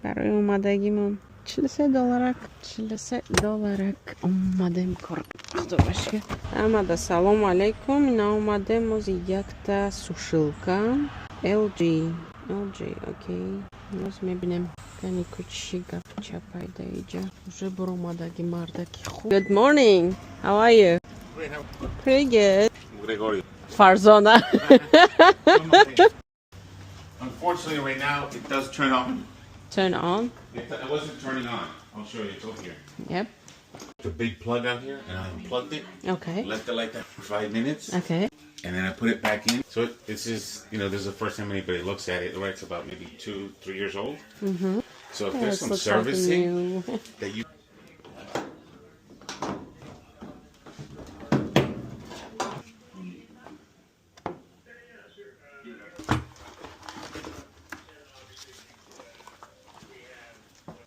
برای اومدگیمون $43 $43 اومدیم کار خدا باشه. Амада, салом алейкум. Ина омаде моз якта сушилка LG, окей. Моз мебинем кани кучи гапча пайда иҷа. Уже бур омадаги мардаки хуб. Good morning. How are you? Pretty good. Gregorio. Фарзона. Unfortunately, right now it does turn on. Turn on. It wasn't turning on. I'll show you. It's over here. Yep. The big plug out here, and I unplugged it. Okay. Left it like that for 5 minutes. Okay. And then I put it back in. So this is, this is the first time anybody looks at it. It's about maybe 2-3 years old. Mm-hmm. So if there's some servicing that you.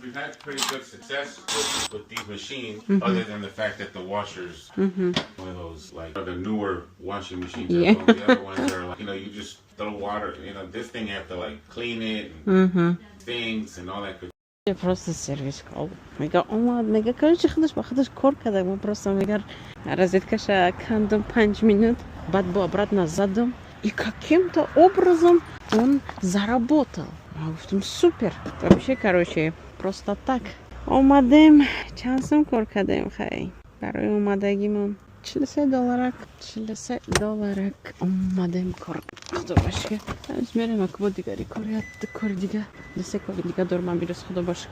We've had pretty good success with these machines, other than the fact that the washers, one of those like the newer washing machines. Yeah. The other ones are like, you just throw water. This thing you have to like clean it, and things and all that good. Я просто сервис кол. Мега мега короче ходиш ба ходиш кор кардам. Мо просто мега розеткаша кандам 5 минут, бад бо обратно задам. И каким-то образом он заработал. Я говорю, супер. Вообще, короче, просто так. Омадем, чанд сум кор кардем хай. برای اومدگیمون $43 $43 اومدیم کار خدا باشه. از میرم اکبر دیگری کار دیگه 2-3 کار دیگه دارم میرس خدا باشه.